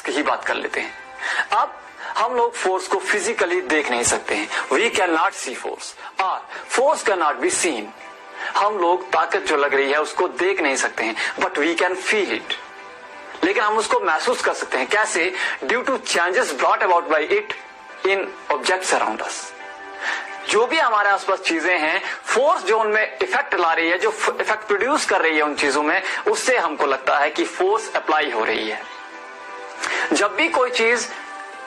इसकी ही बात कर लेते हैं। अब हम लोग फोर्स को फिजिकली देख नहीं सकते हैं, we can not see force और force can not be seen. हम लोग ताकत जो लग रही है उसको देख नहीं सकते हैं, but we can feel it, लेकिन हम उसको महसूस कर सकते हैं। कैसे? Due to changes brought about by it in objects around us. जो भी हमारे आसपास चीजें हैं, फोर्स जो उनमें इफेक्ट ला रही है, जो इफेक्ट प्रोड्यूस कर रही है उन चीजों में, उससे हमको लगता है कि फोर्स अप्लाई हो रही है। जब भी कोई चीज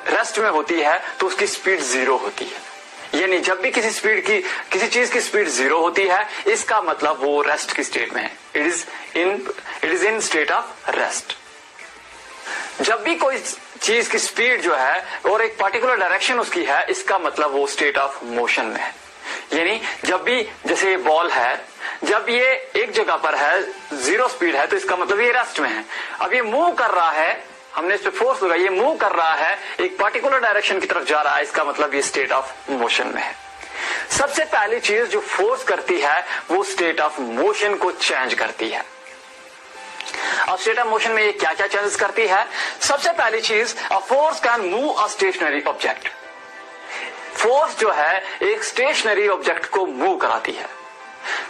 रेस्ट में होती है तो उसकी स्पीड जीरो होती है, यानी जब भी किसी चीज की स्पीड जीरो होती है, इसका मतलब वो रेस्ट की स्टेट में है, it is in state of rest. जब भी कोई चीज की स्पीड जो है और एक पर्टिकुलर डायरेक्शन उसकी है, इसका मतलब वो स्टेट ऑफ मोशन में है। यानी जब भी, जैसे ये बॉल है, जब ये एक जगह पर है, जीरो स्पीड है, तो इसका मतलब ये रेस्ट में है। अब ये मूव कर रहा है, हमने इस पे फोर्स लगाई, ये मूव कर रहा है, एक पर्टिकुलर डायरेक्शन की तरफ जा रहा है, इसका मतलब ये स्टेट ऑफ मोशन में है। सबसे पहली चीज जो फोर्स करती है वो स्टेट ऑफ मोशन को चेंज करती है। अब स्टेट ऑफ मोशन में ये क्या क्या चेंजेस करती है? सबसे पहली चीज, a force can move a stationary object. Force जो है एक स्टेशनरी ऑब्जेक्ट को मूव कराती है।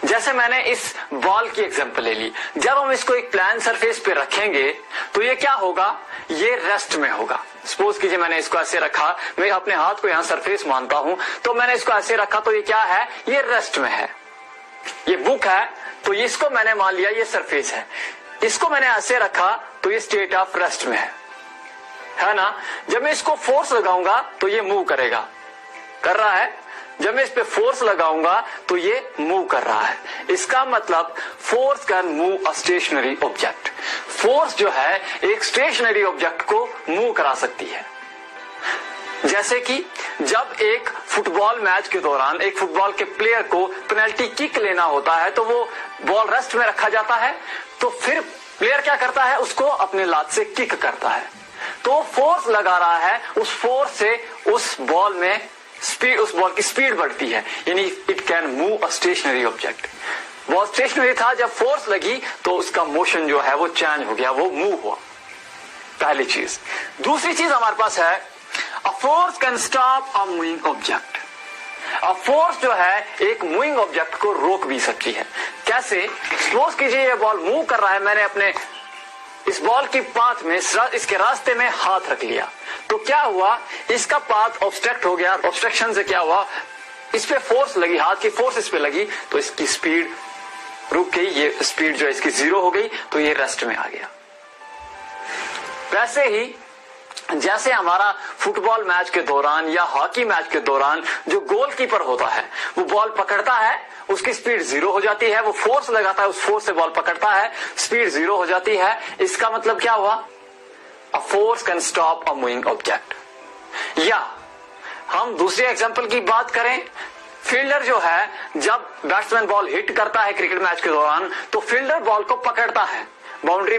जैसे मैंने इस बॉल की एग्जांपल ले ली, जब हम इसको एक प्लान सरफेस पे रखेंगे तो ये क्या होगा? ये रेस्ट में होगा। सपोज कीजिए मैंने इसको ऐसे रखा, मैं अपने हाथ को यहां सरफेस मानता हूं, तो मैंने इसको ऐसे रखा तो ये क्या है? ये रेस्ट में है। ये बुक है तो इसको मैंने मान लिया ये सरफेस है, इसको मैंने ऐसे रखा तो ये स्टेट ऑफ रेस्ट में है ना। जब मैं इसको फोर्स लगाऊंगा तो ये मूव करेगा, कर रहा है। जब मैं इस पे फोर्स लगाऊंगा तो ये मूव कर रहा है। इसका मतलब force can move a stationary object. Force जो है एक स्टेशनरी ऑब्जेक्ट को मूव करा सकती है। जैसे कि जब एक फुटबॉल मैच के दौरान एक फुटबॉल के प्लेयर को पेनल्टी किक लेना होता है तो वो बॉल रेस्ट में रखा जाता है, तो फिर प्लेयर क्या करता है? उसको अपने लात से किक करता है। तो फोर्स लगा रहा है, उस फोर्स से उस बॉल में स्पीड, उस बॉल की स्पीड बढ़ती है, यानी it can move a stationary object. Ball stationary था, जब फोर्स लगी तो उसका मोशन जो है वो चेंज हो गया, वो मूव हुआ। पहली चीज। दूसरी चीज हमारे पास है, अ force can stop a moving object. अब फोर्स जो है एक मूविंग ऑब्जेक्ट को रोक भी सकती है। कैसे? सपोज कीजिए ये बॉल मूव कर रहा है, मैंने अपने इस बॉल की पाथ में, इसके रास्ते में हाथ रख लिया, तो क्या हुआ? इसका पाथ ऑब्स्ट्रक्ट हो गया। ऑब्स्ट्रक्शन से क्या हुआ? इस पे फोर्स लगी, हाथ की फोर्स इस पे लगी तो इसकी स्पीड रुक गई, ये स्पीड जो है इसकी जीरो हो गई, तो ये रेस्ट में आ गया। वैसे ही जैसे हमारा फुटबॉल मैच के दौरान या हॉकी मैच के दौरान जो गोलकीपर होता है वो बॉल पकड़ता है, उसकी स्पीड जीरो हो जाती है, वो फोर्स लगाता है, उस फोर्स से बॉल पकड़ता है, स्पीड जीरो हो जाती है। इसका मतलब क्या हुआ? अ force can stop a moving object. या हम दूसरे एग्जांपल की बात करें, फील्डर जो है जब बैट्समैन बॉल हिट करता है क्रिकेट मैच के दौरान, तो फील्डर बॉल को पकड़ता है, बाउंड्री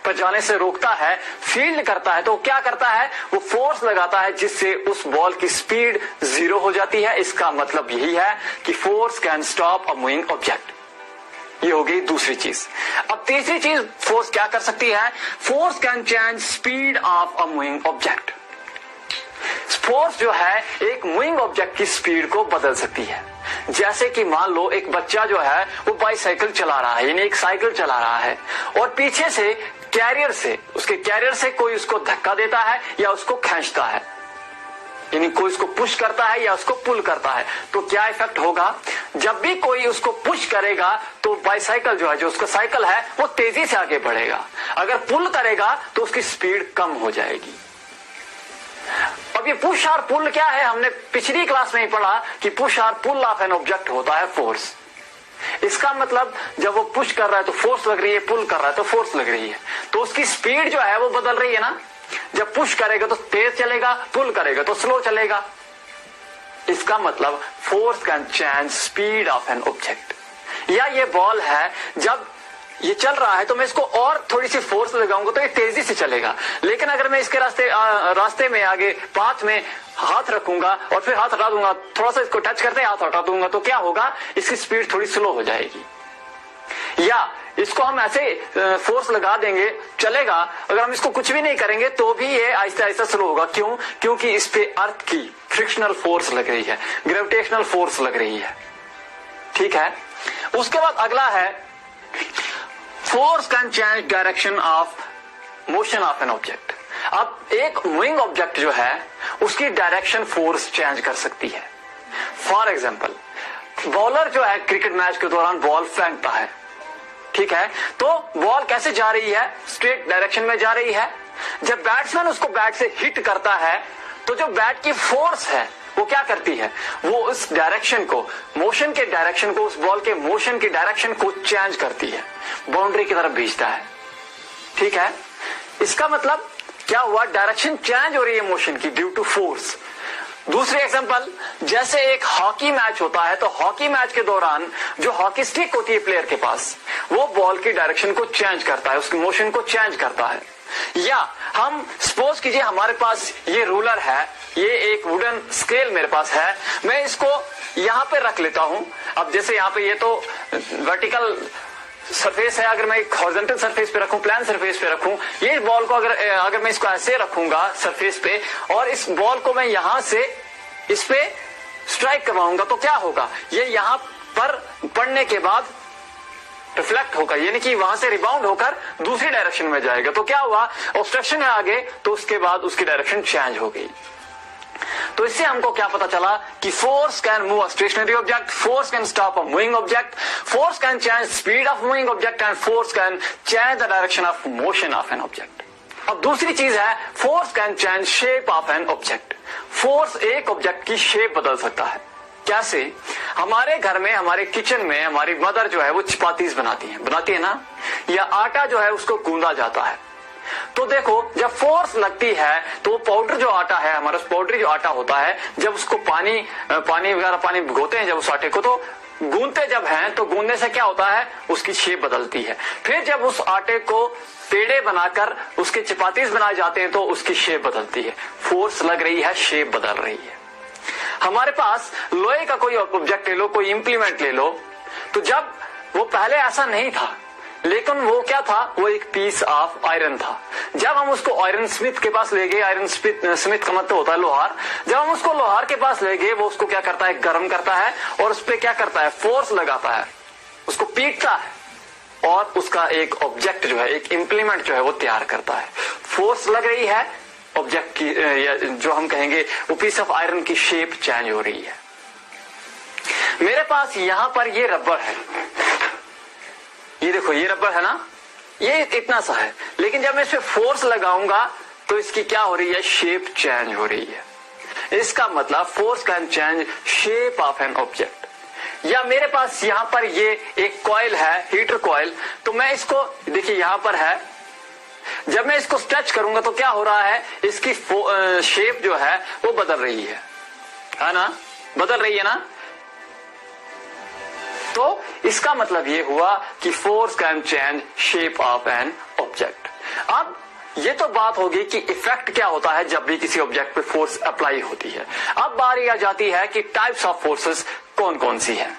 पर जाने से रोकता है, फील्ड करता है, तो क्या करता है? वो फोर्स लगाता है जिससे उस बॉल की स्पीड जीरो हो जाती है। इसका मतलब यही है कि force can stop a moving object. ये हो गई दूसरी चीज। अब तीसरी चीज फोर्स क्या कर सकती है? Force can change speed of a moving object. Force जो है एक मूविंग ऑब्जेक्ट की स्पीड को बदल सकती है। जैसे कि मान लो एक बच्चा जो है वो बाइसाइकिल चला रहा है, यानी एक साइकिल चला रहा है, और पीछे से उसके कैरियर से कोई उसको धक्का देता है या उसको खींचता है, यानी कोई उसको पुश करता है या उसको पुल करता है, तो क्या इफेक्ट होगा? जब भी कोई उसको पुश करेगा तो बाइसाइकिल जो है, जो उसका साइकिल है, वो तेजी से आगे बढ़ेगा। अगर पुल करेगा तो उसकी स्पीड कम हो जाएगी। अब ये पुश और पुल क्या है? हमने पिछली क्लास में ही पढ़ा कि पुश और पुल ऑफ एन ऑब्जेक्ट होता है फोर्स। इसका मतलब जब वो पुश कर रहा है तो फोर्स लग रही है, पुल कर रहा है तो फोर्स लग रही है, तो उसकी स्पीड जो है वो बदल रही है ना। जब पुश करेगा तो तेज चलेगा, पुल करेगा तो स्लो चलेगा। इसका मतलब force can change speed of an object. या ये बॉल है, जब ये चल रहा है तो मैं इसको और थोड़ी सी फोर्स लगाऊंगा तो ये तेजी से चलेगा, लेकिन अगर मैं इसके रास्ते में आगे पाथ में हाथ रखूंगा और फिर हाथ हटा दूंगा, थोड़ा सा इसको टच करते हाथ हटा दूंगा, तो क्या होगा? इसकी स्पीड थोड़ी स्लो हो जाएगी। या इसको हम ऐसे फोर्स लगा देंगे चलेगा, अगर हम इसको कुछ भी नहीं करेंगे तो भी ये आहिस्ता आहिस्ता स्लो होगा। क्यों? क्योंकि इस पे अर्थ की फ्रिक्शनल फोर्स लग रही है, ग्रेविटेशनल फोर्स लग रही है। ठीक है, उसके बाद अगला है force can change direction of motion of an object. अब एक मूविंग ऑब्जेक्ट जो है उसकी डायरेक्शन फोर्स चेंज कर सकती है। फॉर एग्जाम्पल, बॉलर जो है क्रिकेट मैच के दौरान बॉल फेंकता है, ठीक है, तो बॉल कैसे जा रही है? स्ट्रेट डायरेक्शन में जा रही है। जब बैट्समैन उसको बैट से हिट करता है तो जो बैट की फोर्स है वो क्या करती है? वो उस डायरेक्शन को, मोशन के डायरेक्शन को, उस बॉल के मोशन की डायरेक्शन को चेंज करती है, बाउंड्री की तरफ भेजता है। ठीक है, इसका मतलब क्या हुआ? डायरेक्शन चेंज हो रही है मोशन की ड्यू टू फोर्स। दूसरी एग्जांपल, जैसे एक हॉकी मैच होता है तो हॉकी मैच के दौरान जो हॉकी स्टिक होती है प्लेयर के पास, वो बॉल की डायरेक्शन को चेंज करता है, उसकी मोशन को चेंज करता है। या हम सपोज कीजिए हमारे पास ये रूलर है, ये एक वुडन स्केल मेरे पास है, मैं इसको यहां पे रख लेता हूं। अब जैसे यहां पे ये तो वर्टिकल सरफेस है, अगर मैं एक हॉरिजॉन्टल सरफेस पे रखूं, प्लान सरफेस पे रखूं, ये बॉल को अगर मैं इसको ऐसे रखूंगा सरफेस पे और इस बॉल को मैं यहां से इस पे स्ट्राइक करवाऊंगा तो क्या होगा? ये यहां पर पड़ने के बाद रिफ्लेक्ट होगा, यानी कि वहां से रिबाउंड होकर दूसरी डायरेक्शन में जाएगा। तो क्या हुआ? ऑब्स्ट्रक्शन है आगे, तो उसके बाद उसकी डायरेक्शन चेंज हो गई। तो इससे हमको क्या पता चला कि force can move a stationary object, force can stop a moving object, force can change speed of moving object and force can change the direction of motion of an object. अब दूसरी चीज है force can change shape of an object. Force एक object की shape बदल सकता है। कैसे? हमारे घर में, हमारे किचन में हमारी मदर जो है वो चपातीस बनाती है ना, या आटा जो है उसको गूंदा जाता है। तो देखो, जब फोर्स लगती है तो पाउडर जो आटा है हमारा, पाउडरी जो आटा होता है, जब उसको पानी वगैरह पानी भिगोते हैं जब उस आटे को, तो गूंदते जब हैं तो गूंदने से क्या होता है? उसकी शेप बदलती है। फिर जब उस आटे को पेड़े बनाकर उसके चपातीस बनाए जाते हैं तो उसकी शेप बदलती है। फोर्स लग रही है, शेप बदल रही है। हमारे पास लोहे का कोई ऑब्जेक्ट ले लो, कोई इंप्लीमेंट ले लो, तो जब वो पहले ऐसा नहीं था, लेकिन वो क्या था? वो एक पीस ऑफ आयरन था। जब हम उसको आयरन स्मिथ के पास ले गए, आयरन स्मिथ का मतलब होता है लोहार, जब हम उसको लोहार के पास ले गए, वो उसको क्या करता है? गर्म करता है और उस पर क्या करता है? फोर्स लगाता है, उसको पीटता है और उसका एक ऑब्जेक्ट जो है, एक इंप्लीमेंट जो है वो तैयार करता है। फोर्स लग रही है, ऑब्जेक्ट की या जो हम कहेंगे वो पीस ऑफ आयरन की शेप चेंज हो रही है। मेरे पास यहां पर ये रबर है, ये देखो ये रबर है ना, ये इतना सा है, लेकिन जब मैं इस पे फोर्स लगाऊंगा तो इसकी क्या हो रही है? शेप चेंज हो रही है। इसका मतलब force can change shape of an object. या मेरे पास यहां पर ये एक कॉइल है, हीटर कॉइल, तो मैं इसको देखिए यहां पर है, जब मैं इसको स्ट्रेच करूंगा तो क्या हो रहा है? इसकी शेप जो है वो बदल रही है ना, बदल रही है ना। तो इसका मतलब ये हुआ कि force can change shape of an object. अब ये तो बात होगी कि इफेक्ट क्या होता है जब भी किसी ऑब्जेक्ट पे फोर्स अप्लाई होती है। अब बारी आ जाती है कि टाइप्स ऑफ फोर्सेस कौन कौन सी हैं।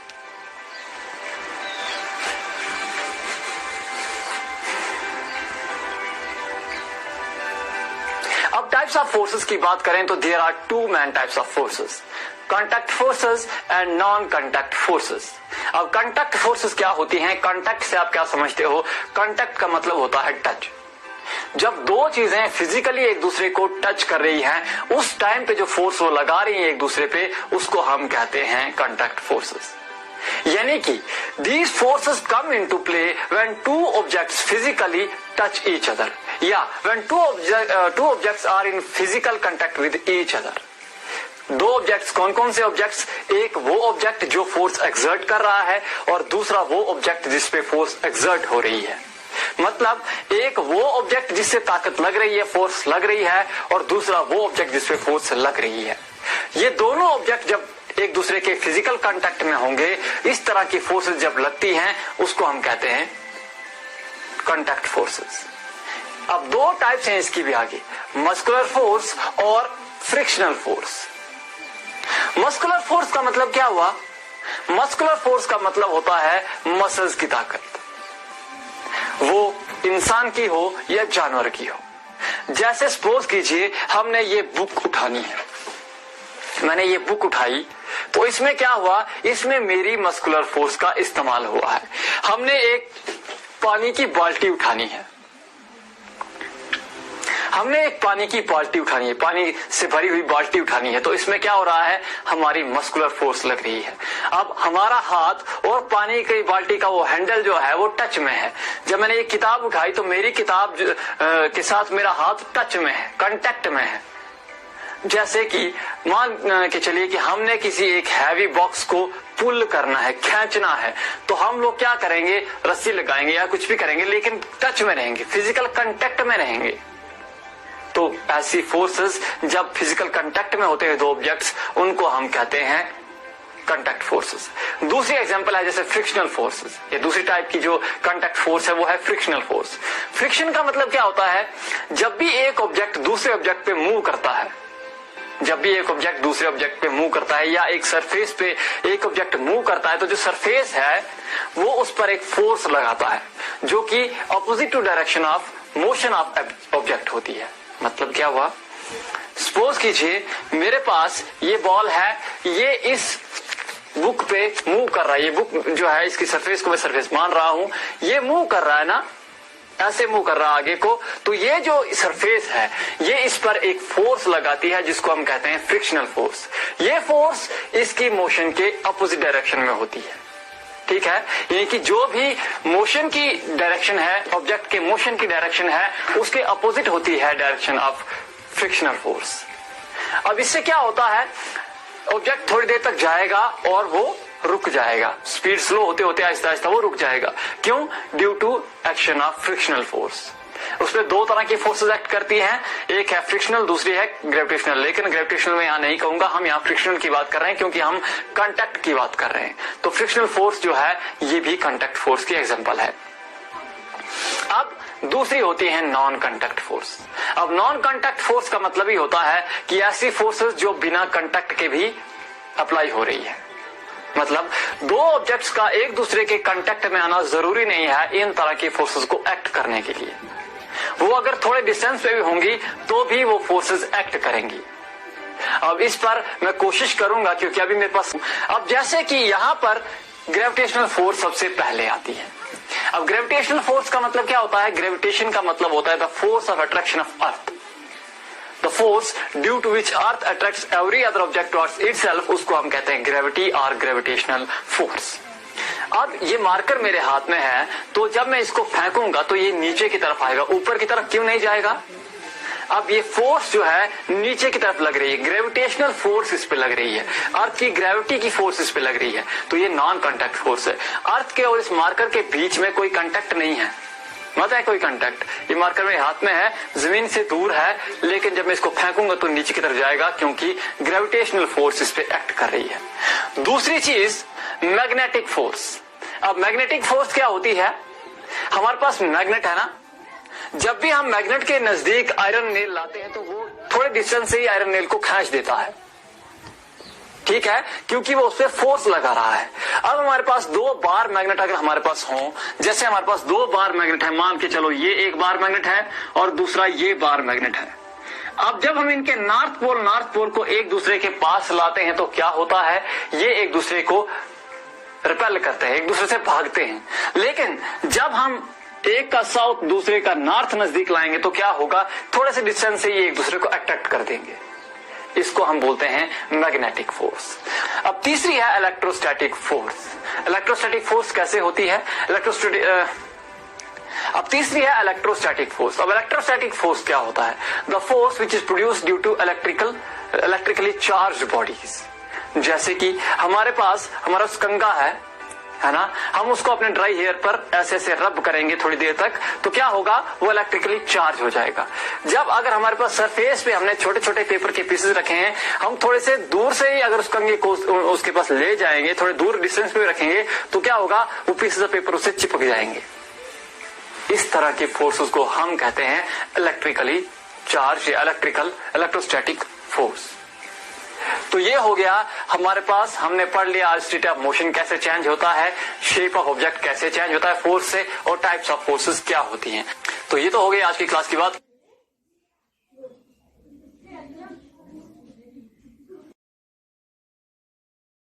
अब टाइप्स ऑफ फोर्सेस की बात करें तो there are two main types of forces, contact forces and non contact forces. अब कांटेक्ट फोर्सेस क्या होती हैं? कांटेक्ट से आप क्या समझते हो? कांटेक्ट का मतलब होता है टच। जब दो चीजें फिजिकली एक दूसरे को टच कर रही हैं, उस टाइम पे जो फोर्स वो लगा रही हैं एक दूसरे पे, उसको हम कहते हैं कांटेक्ट फोर्सेस। यानी कि these forces come into play when two objects physically touch each other, या when two objects are in physical contact with each other। दो ऑब्जेक्ट्स, कौन कौन से ऑब्जेक्ट्स? एक वो ऑब्जेक्ट जो फोर्स एक्सर्ट कर रहा है और दूसरा वो ऑब्जेक्ट जिसपे फोर्स एक्सर्ट हो रही है। मतलब एक वो ऑब्जेक्ट जिससे ताकत लग रही है, फोर्स लग रही है, और दूसरा वो ऑब्जेक्ट जिसपे फोर्स लग रही है। ये दोनों ऑब्जेक्ट जब एक दूसरे के फिजिकल कांटेक्ट में होंगे, इस तरह की फोर्सेस जब लगती हैं, उसको हम कहते हैं कांटेक्ट फोर्सेस। अब दो टाइप्स हैं इसकी भी आगे, मस्कुलर फोर्स और फ्रिक्शनल फोर्स। मस्कुलर फोर्स का मतलब क्या हुआ? मस्कुलर फोर्स का मतलब होता है मसल्स की ताकत। इंसान की हो या जानवर की हो। जैसे सपोज कीजिए हमने ये बुक उठानी है, मैंने ये बुक उठाई, तो इसमें क्या हुआ, इसमें मेरी मस्कुलर फोर्स का इस्तेमाल हुआ है। हमने एक पानी की बाल्टी उठानी है, हमने एक पानी की बाल्टी उठानी है, पानी से भरी हुई बाल्टी उठानी है, तो इसमें क्या हो रहा है, हमारी मस्कुलर फोर्स लग रही है। अब हमारा हाथ और पानी की बाल्टी का वो हैंडल जो है वो टच में है। जब मैंने ये किताब उठाई तो मेरी किताब के साथ मेरा हाथ टच में है, कांटेक्ट में है। जैसे कि मान के चलिए कि हमने किसी एक हैवी बॉक्स को पुल करना है, खींचना है, तो हम लोग क्या करेंगे, रस्सी लगाएंगे या कुछ भी करेंगे, लेकिन टच में रहेंगे, फिजिकल कांटेक्ट में रहेंगे। तो ऐसी फोर्सेस जब फिजिकल कांटेक्ट में होते हैं दो ऑब्जेक्ट्स, उनको हम कहते हैं कांटेक्ट फोर्सेस। दूसरी एग्जांपल है जैसे फ्रिक्शनल फोर्सेस। ये दूसरी टाइप की जो कांटेक्ट फोर्स है वो है फ्रिक्शनल फोर्स। फ्रिक्शन का मतलब क्या होता है, जब भी एक ऑब्जेक्ट दूसरे ऑब्जेक्ट पे मूव करता है, जब भी एक ऑब्जेक्ट दूसरे ऑब्जेक्ट पे मूव करता है या एक सरफेस पे एक ऑब्जेक्ट मूव करता है, तो जो सरफेस है वो उस पर एक फोर्स लगाता है जो कि opposite to direction of motion of object होती है। मतलब क्या हुआ, सपोज कीजिए मेरे पास ये बॉल है, ये इस बुक पे मूव कर रहा है, ये बुक जो है इसकी सरफेस को मैं सरफेस मान रहा हूं, ये मूव कर रहा है ना, ऐसे मूव कर रहा है आगे को, तो ये जो सरफेस है ये इस पर एक फोर्स लगाती है जिसको हम कहते हैं फ्रिक्शनल फोर्स। ये फोर्स इसकी मोशन के अपोजिट डायरेक्शन में होती है। ठीक है, यानी कि जो भी मोशन की डायरेक्शन है, ऑब्जेक्ट के मोशन की डायरेक्शन है, उसके अपोजिट होती है डायरेक्शन ऑफ फ्रिक्शनल फोर्स। अब इससे क्या होता है, ऑब्जेक्ट थोड़ी देर तक जाएगा और वो रुक जाएगा, स्पीड स्लो होते होते आहिस्ता आहिस्ता वो रुक जाएगा। क्यों? Due to action of frictional force. उसमें दो तरह की फोर्सेस एक्ट करती हैं, एक है फ्रिक्शनल, दूसरी है ग्रेविटेशनल। लेकिन ग्रेविटेशनल में यहां नहीं कहूंगा, हम यहां फ्रिक्शनल की बात कर रहे हैं क्योंकि हम कांटेक्ट की बात कर रहे हैं। तो फ्रिक्शनल फोर्स जो है ये भी कांटेक्ट फोर्स की एग्जांपल है। अब दूसरी होती है नॉन कांटेक्ट फोर्स। अब नॉन कांटेक्ट फोर्स का मतलब ही होता है कि ऐसी फोर्सेस जो बिना कांटेक्ट के भी अप्लाई हो रही है। मतलब दो ऑब्जेक्ट्स का एक दूसरे के कांटेक्ट में आना जरूरी नहीं है इन तरह की फोर्सेस को एक्ट करने के लिए। वो अगर थोड़े डिस्टेंस पे भी होंगी तो भी वो फोर्सेस एक्ट करेंगी। अब इस पर मैं कोशिश करूंगा क्योंकि अभी मेरे पास, अब जैसे कि यहां पर ग्रेविटेशनल फोर्स सबसे पहले आती है। अब ग्रेविटेशनल फोर्स का मतलब क्या होता है, ग्रेविटेशन का मतलब होता है the force of attraction of earth. The force due to which earth attracts every other object towards itself, उसको हम कहते हैं ग्रेविटी और ग्रेविटेशनल फोर्स। अब ये मार्कर मेरे हाथ में है, तो जब मैं इसको फेंकूंगा तो ये नीचे की तरफ आएगा, ऊपर की तरफ क्यों नहीं जाएगा। अब ये फोर्स जो है नीचे की तरफ लग रही है, ग्रेविटेशनल फोर्स इस पे लग रही है, अर्थ की ग्रेविटी की फोर्स इस पे लग रही है, तो ये नॉन कांटेक्ट फोर्स है। अर्थ के और इस मार्कर के बीच में कोई कांटेक्ट नहीं है, मत है कोई कांटेक्ट। ये मार्कर मेरे हाथ में है, जमीन से दूर है, लेकिन जब मैं इसको फेंकूंगा तो नीचे की तरफ जाएगा क्योंकि ग्रेविटेशनल फोर्स इस पे एक्ट कर रही है। दूसरी चीज मैग्नेटिक फोर्स। अब मैग्नेटिक फोर्स क्या होती है, हमारे पास मैग्नेट है ना, जब भी हम मैग्नेट के नजदीक आयरन नेल लाते हैं तो वो थोड़े डिस्टेंस से ही आयरन नेल को खींच देता है। ठीक है, क्योंकि वो उस पर फोर्स लगा रहा है। अब हमारे पास दो बार मैग्नेट अगर हमारे पास हो, जैसे हमारे पास दो बार मैग्नेट है, मान के चलो ये एक बार मैग्नेट है और दूसरा ये बार मैग्नेट है। अब जब हम इनके नॉर्थ पोल को एक दूसरे के पास लाते हैं तो क्या होता है, ये एक दूसरे को रिपेल करते हैं, एक दूसरे से भागते हैं। लेकिन जब हम एक का साउथ दूसरे का नॉर्थ नजदीक लाएंगे तो क्या होगा, थोड़े से डिस्टेंस से ये एक दूसरे को अट्रैक्ट कर देंगे। इसको हम बोलते हैं मैग्नेटिक फोर्स। अब तीसरी है इलेक्ट्रोस्टैटिक फोर्स। इलेक्ट्रोस्टैटिक फोर्स कैसे होती है, अब तीसरी है इलेक्ट्रोस्टैटिक फोर्स। अब इलेक्ट्रोस्टैटिक फोर्स क्या होता है, the force which is produced due to electrically charged bodies. जैसे कि हमारे पास हमारा कंघा है ना, हम उसको अपने ड्राई हेयर पर ऐसे ऐसे रब करेंगे थोड़ी देर तक, तो क्या होगा, वो इलेक्ट्रिकली चार्ज हो जाएगा। जब अगर हमारे पास सरफेस पे हमने छोटे छोटे पेपर के पीसेस रखे हैं, हम थोड़े से दूर से ही अगर उस कंघे को उसके पास ले जाएंगे, थोड़े दूर डिस्टेंस पे रखेंगे, तो क्या होगा, वो पीसेस ऑफ पेपर उससे चिपक जाएंगे। इस तरह के फोर्सेस को हम कहते हैं इलेक्ट्रिकली चार्ज या इलेक्ट्रोस्टैटिक फोर्स। तो ये हो गया हमारे पास, हमने पढ़ लिया स्टेट ऑफ मोशन कैसे चेंज होता है, शेप ऑफ ऑब्जेक्ट कैसे चेंज होता है फोर्स से, और टाइप्स ऑफ फोर्सेस क्या होती हैं। तो ये तो हो गई आज की क्लास की बात।